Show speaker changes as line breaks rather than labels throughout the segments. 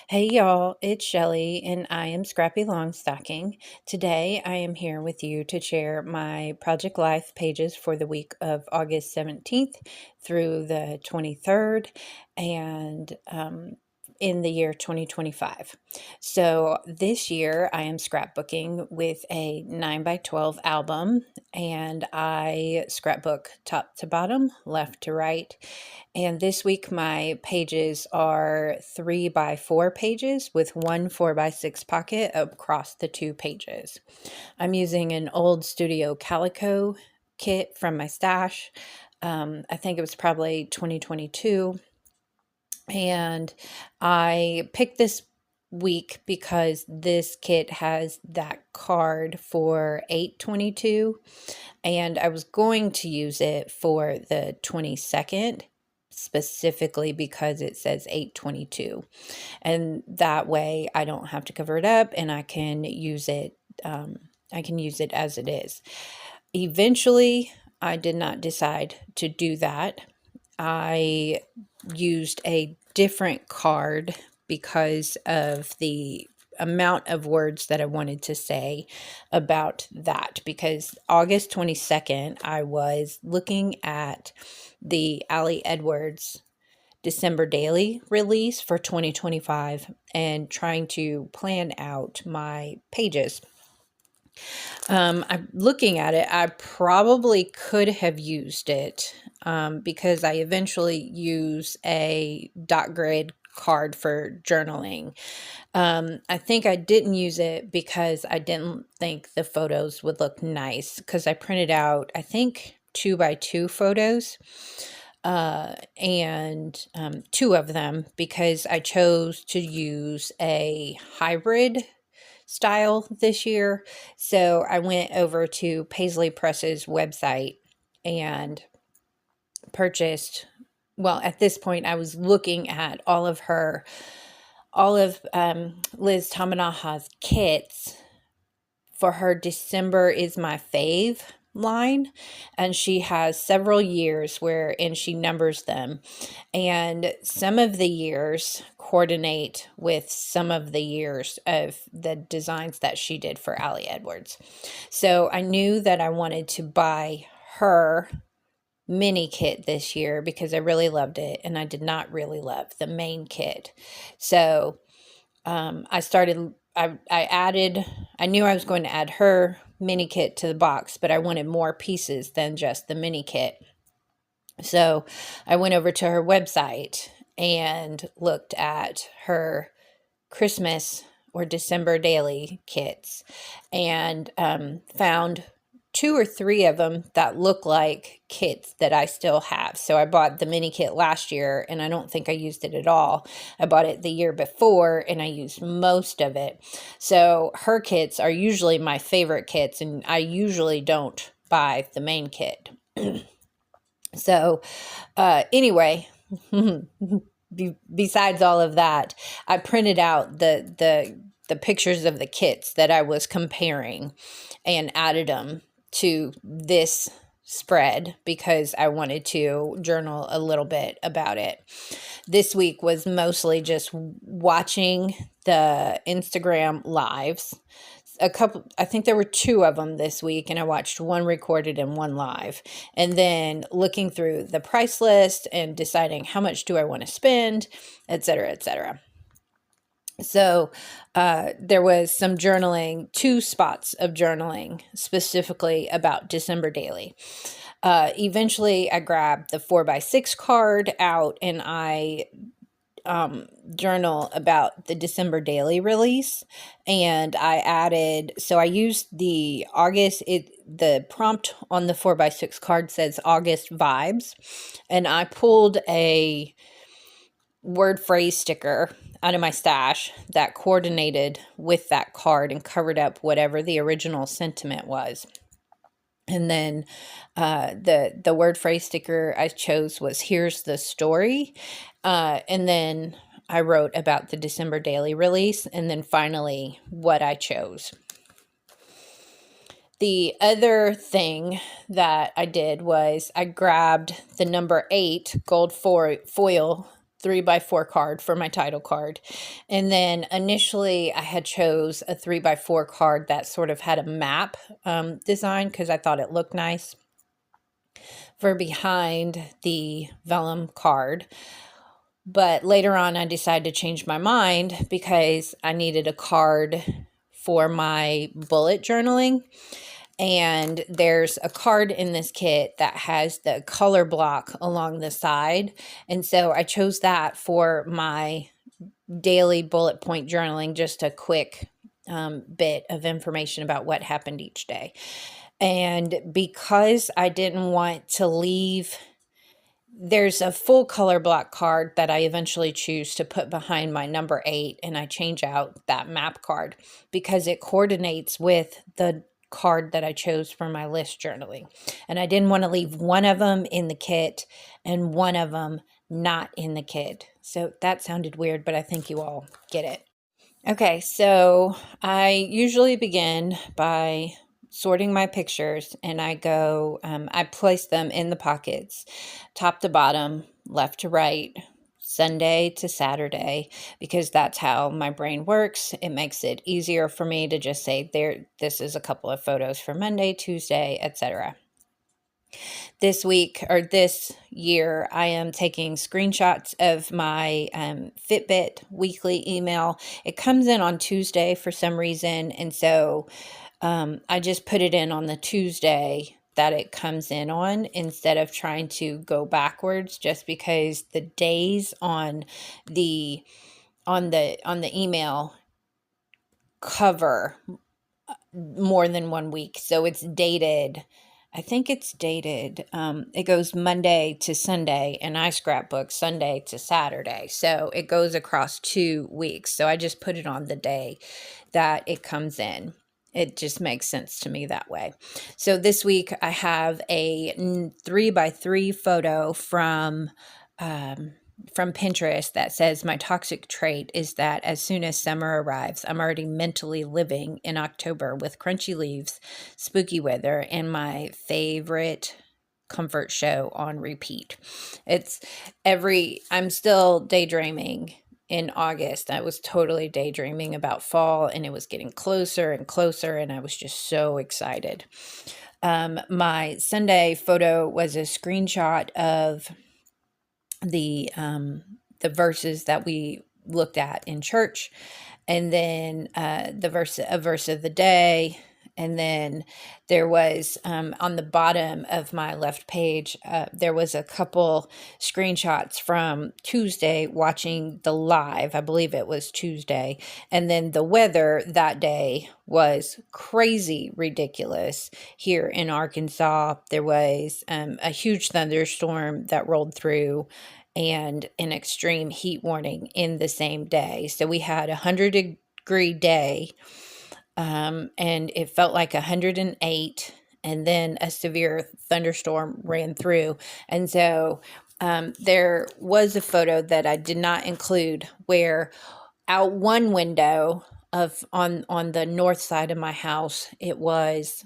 Hey y'all, it's Shelly and I am Scrappy Longstocking. Today I am here with you to share my Project Life pages for the week of August 17th through the 23rd and in the year 2025. So this year I am scrapbooking with a 9 by 12 album, and I scrapbook top to bottom, left to right. And this week, my pages are 3 by 4 pages with one 4 by 6 pocket across the two pages. I'm using an old Studio Calico kit from my stash. I think it was probably 2022. And I picked this week because this kit has that card for 822, and I was going to use it for the 22nd, specifically because it says 822, and that way I don't have to cover it up and I can use it as it is. Eventually I did not decide to do that. I used a different card because of the amount of words that I wanted to say about that, because August 22nd, I was looking at the Ali Edwards December daily release for 2025 and trying to plan out my pages. I'm looking at it. I probably could have used it because I eventually use a dot grid card for journaling. I think I didn't use it because I didn't think the photos would look nice, because I printed out, I think, 2 by 2 photos, and two of them because I chose to use a hybrid style this year. So I went over to Paisley Press's website and purchased, well, at this point I was looking at all of Liz Tamanaha's kits for her December is my fave line, and she has several years and she numbers them, and some of the years coordinate with some of the years of the designs that she did for Ali Edwards. So I knew that I wanted to buy her mini kit this year because I really loved it and I did not really love the main kit. So I knew I was going to add her mini kit to the box, but I wanted more pieces than just the mini kit. So I went over to her website and looked at her Christmas or December daily kits, and found 2 or 3 of them that look like kits that I still have. So I bought the mini kit last year and I don't think I used it at all. I bought it the year before and I used most of it. So her kits are usually my favorite kits, and I usually don't buy the main kit. So anyway, besides all of that, I printed out the pictures of the kits that I was comparing and added them to this spread because I wanted to journal a little bit about it. This week was mostly just watching the Instagram lives. I think there were 2 of them this week, and I watched one recorded and one live, and then looking through the price list and deciding how much do I want to spend, etc., etc. So there was some journaling, 2 spots of journaling specifically about December daily. Eventually I grabbed the 4 by 6 card out and I journal about the December daily release, and I used the the prompt on the 4 by 6 card says August vibes, and I pulled a word phrase sticker out of my stash that coordinated with that card and covered up whatever the original sentiment was. And then the word phrase sticker I chose was "Here's the story," and then I wrote about the December daily release, and then finally what I chose. The other thing that I did was I grabbed the number 8 gold foil 3x4 card for my title card. And then initially I had chose a 3x4 card that sort of had a map design because I thought it looked nice for behind the vellum card. But later on, I decided to change my mind because I needed a card for my bullet journaling. And there's a card in this kit that has the color block along the side. And so I chose that for my daily bullet point journaling, just a quick bit of information about what happened each day. And because I didn't want to leave, there's a full color block card that I eventually choose to put behind my number 8, and I change out that map card because it coordinates with the card that I chose for my list journaling. And I didn't want to leave one of them in the kit and one of them not in the kit. So that sounded weird, but I think you all get it. Okay, so I usually begin by sorting my pictures, and I place them in the pockets, top to bottom, left to right, Sunday to Saturday, because that's how my brain works. It makes it easier for me to just say, this is a couple of photos for Monday, Tuesday, etc. This week or this year, I am taking screenshots of my Fitbit weekly email. It comes in on Tuesday for some reason. And so I just put it in on the Tuesday that it comes in on instead of trying to go backwards, just because the days on the email cover more than 1 week. So it's dated. I think it's dated. It goes Monday to Sunday, and I scrapbook Sunday to Saturday. So it goes across 2 weeks. So I just put it on the day that it comes in. It just makes sense to me that way. So this week I have a 3x3 photo from Pinterest that says my toxic trait is that as soon as summer arrives, I'm already mentally living in October with crunchy leaves, spooky weather, and my favorite comfort show on repeat. I'm still daydreaming in August. I was totally daydreaming about fall, and it was getting closer and closer, and I was just so excited. My Sunday photo was a screenshot of the verses that we looked at in church, and then a verse of the day. And then there was on the bottom of my left page, there was a couple screenshots from Tuesday watching the live. I believe it was Tuesday. And then the weather that day was crazy ridiculous here in Arkansas. There was a huge thunderstorm that rolled through and an extreme heat warning in the same day. So we had 100-degree day. And it felt like 108, and then a severe thunderstorm ran through. And so there was a photo that I did not include where out one window on the north side of my house, it was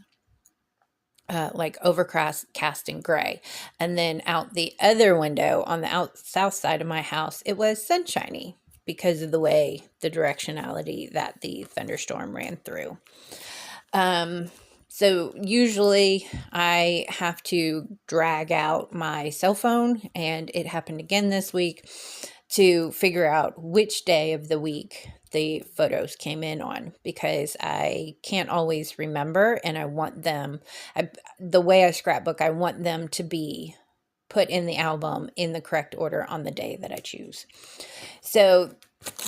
like overcast and gray. And then out the other window on the south side of my house, it was sunshiny, because of the way the directionality that the thunderstorm ran through. So usually I have to drag out my cell phone, and it happened again this week, to figure out which day of the week the photos came in on, because I can't always remember, and I want them, the way I scrapbook, I want them to be put in the album in the correct order on the day that I choose. So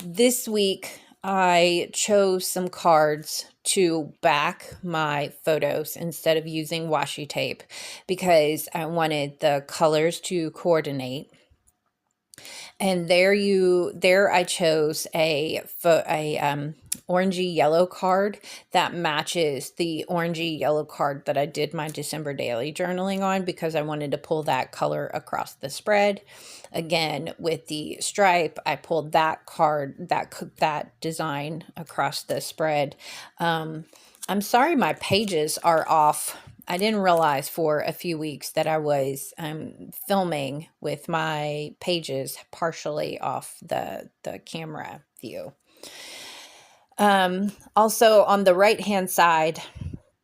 this week I chose some cards to back my photos instead of using washi tape, because I wanted the colors to coordinate. And there I chose a orangey yellow card that matches the orangey yellow card that I did my December daily journaling on, because I wanted to pull that color across the spread. Again, with the stripe, I pulled that card, that design across the spread. I'm sorry my pages are off I didn't realize for a few weeks that I was filming with my pages partially off the camera view. Also, on the right hand side,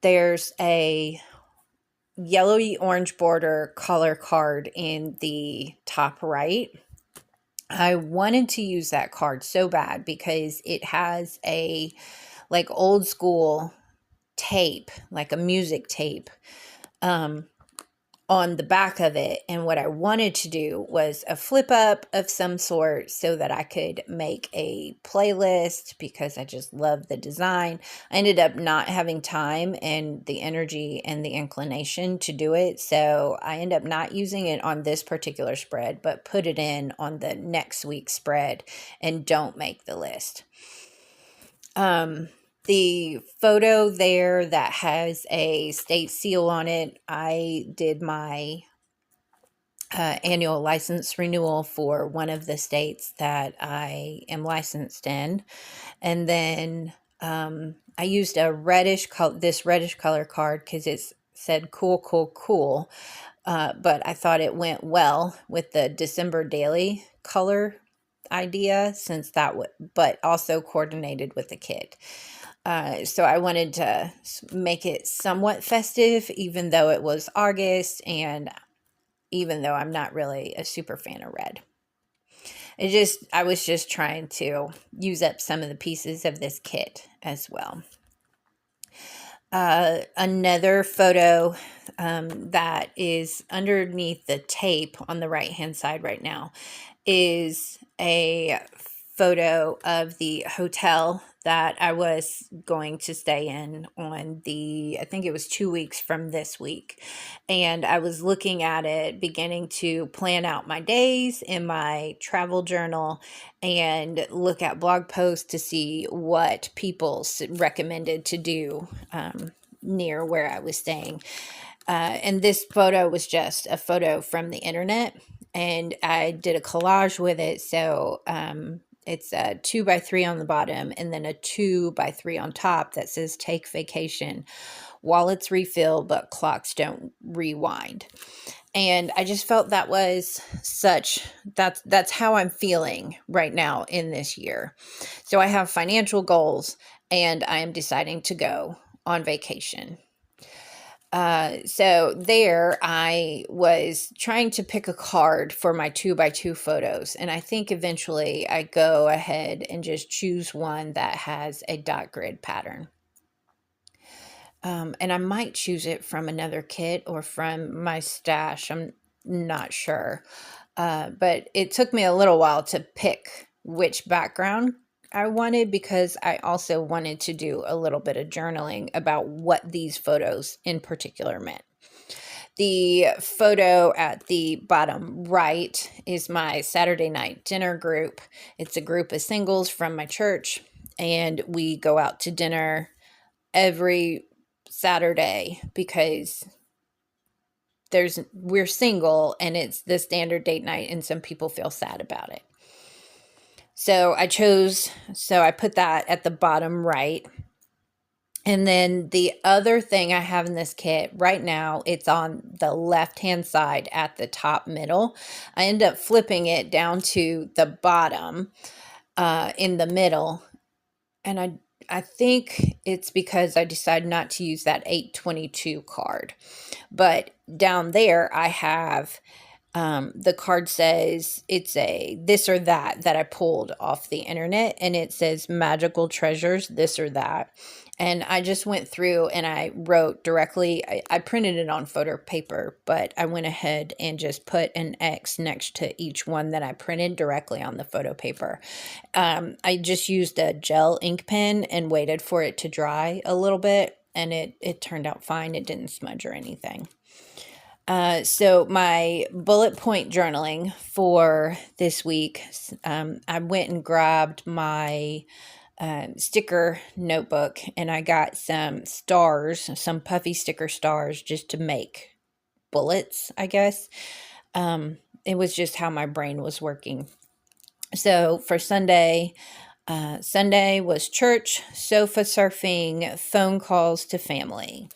there's a yellowy orange border color card in the top right. I wanted to use that card so bad because it has a like old school tape, like a music tape, on the back of it. And what I wanted to do was a flip up of some sort so that I could make a playlist because I just love the design. I ended up not having time and the energy and the inclination to do it. So I ended up not using it on this particular spread, but put it in on the next week's spread and don't make the list. The photo there that has a state seal on it, I did my annual license renewal for one of the states that I am licensed in. And then I used a this reddish color card because it said cool, cool, cool. But I thought it went well with the December daily color idea since but also coordinated with the kit. So I wanted to make it somewhat festive, even though it was August and even though I'm not really a super fan of red. I was just trying to use up some of the pieces of this kit as well. Another photo that is underneath the tape on the right hand side right now is a photo of the hotel that I was going to stay in I think it was 2 weeks from this week. And I was looking at it, beginning to plan out my days in my travel journal and look at blog posts to see what people recommended to do near where I was staying. And this photo was just a photo from the internet, and I did a collage with it. So it's a 2x3 on the bottom and then a 2x3 on top that says take vacation, wallets refill, but clocks don't rewind. And I just felt that was that's how I'm feeling right now in this year. So I have financial goals and I am deciding to go on vacation. So there I was trying to pick a card for my 2x2 photos. And I think eventually I go ahead and just choose one that has a dot grid pattern. And I might choose it from another kit or from my stash. I'm not sure. But it took me a little while to pick which background I wanted because I also wanted to do a little bit of journaling about what these photos in particular meant. The photo at the bottom right is my Saturday night dinner group. It's a group of singles from my church, and we go out to dinner every Saturday because we're single and it's the standard date night and some people feel sad about it. So I put that at the bottom right. And then the other thing I have in this kit right now, it's on the left-hand side at the top middle. I end up flipping it down to the bottom in the middle. And I think it's because I decided not to use that 822 card. But down there, I have the card says it's a this or that I pulled off the internet, and it says magical treasures, this or that. And I just went through and I wrote directly, I printed it on photo paper, but I went ahead and just put an X next to each one that I printed directly on the photo paper. I just used a gel ink pen and waited for it to dry a little bit, and it turned out fine. It didn't smudge or anything. So my bullet point journaling for this week, I went and grabbed my sticker notebook and I got some stars, some puffy sticker stars just to make bullets, I guess. It was just how my brain was working. So for Sunday, Sunday was church, sofa surfing, phone calls to family.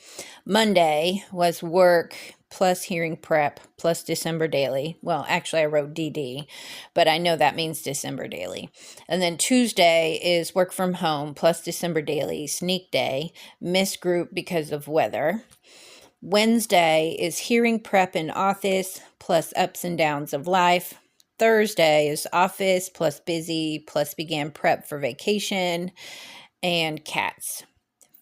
Monday was work plus hearing prep plus December daily. Well, actually, I wrote DD, but I know that means December daily. And then Tuesday is work from home plus December daily, sneak day, miss group because of weather. Wednesday is hearing prep in office plus ups and downs of life. Thursday is office plus busy plus began prep for vacation and cats.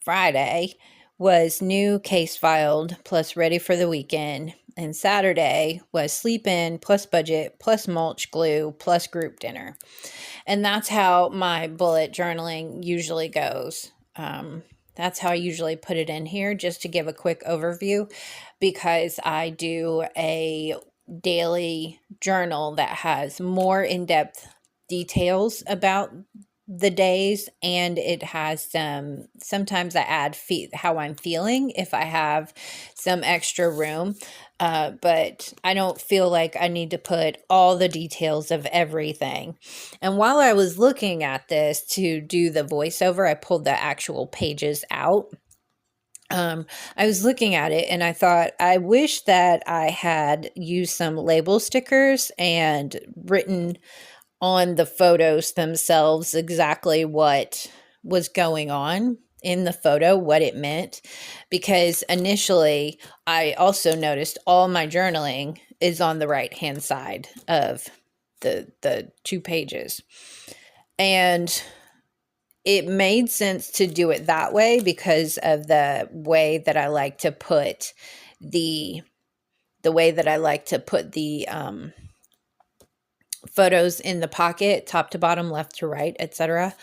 Friday was new case filed plus ready for the weekend. And Saturday was sleep in plus budget plus mulch glue plus group dinner. And that's how my bullet journaling usually goes. That's how I usually put it in here, just to give a quick overview, because I do a daily journal that has more in-depth details about the days, and it has sometimes I add how I'm feeling if I have some extra room, but I don't feel like I need to put all the details of everything. And while I was looking at this to do the voiceover, I pulled the actual pages out. I was looking at it and I thought, I wish that I had used some label stickers and written on the photos themselves exactly what was going on in the photo, what it meant. Because initially, I also noticed all my journaling is on the right-hand side of the 2 pages. And it made sense to do it that way because of the way that I like to put the photos in the pocket, top to bottom, left to right, etc.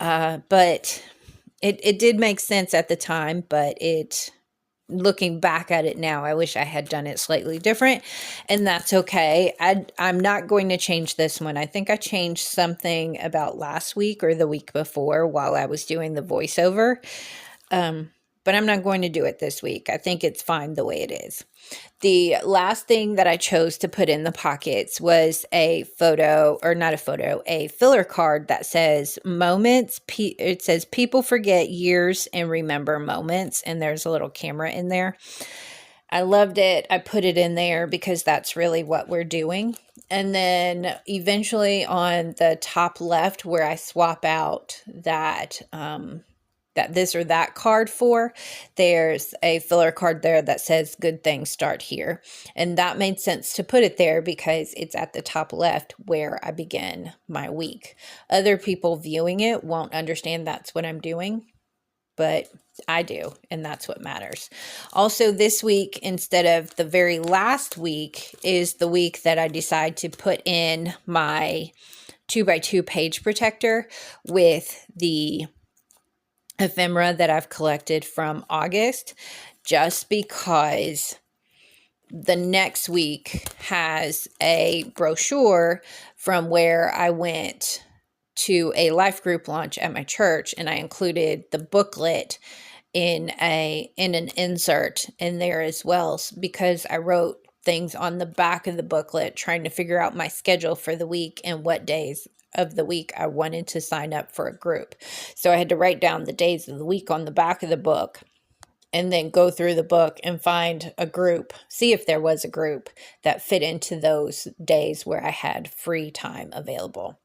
But it did make sense at the time, but looking back at it now, I wish I had done it slightly different, and that's okay. I'm not going to change this one. I think I changed something about last week or the week before while I was doing the voiceover, but I'm not going to do it this week. I think it's fine the way it is. The last thing that I chose to put in the pockets was a filler card that says moments. It says people forget years and remember moments, and there's a little camera in there. I loved it. I put it in there because that's really what we're doing. And then eventually on the top left where I swap out that this or that card for, there's a filler card there that says good things start here. And that made sense to put it there because it's at the top left where I begin my week. Other people viewing it won't understand that's what I'm doing, but I do, and that's what matters. Also, this week, instead of the very last week, is the week that I decide to put in my 2x2 page protector with the ephemera that I've collected from August, just because the next week has a brochure from where I went to a life group launch at my church, and I included the booklet in an insert in there as well, because I wrote things on the back of the booklet trying to figure out my schedule for the week and what days of the week I wanted to sign up for a group. So I had to write down the days of the week on the back of the book and then go through the book and find a group, see if there was a group that fit into those days where I had free time available.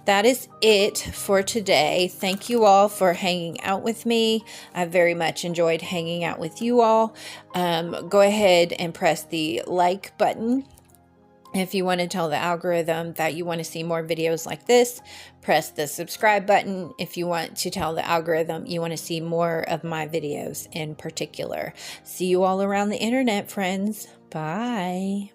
that is it for today. Thank you all for hanging out with me. I very much enjoyed hanging out with you all. Go ahead and press the like button. If you want to tell the algorithm that you want to see more videos like this, press the subscribe button. If you want to tell the algorithm you want to see more of my videos in particular. See you all around the internet, friends. Bye.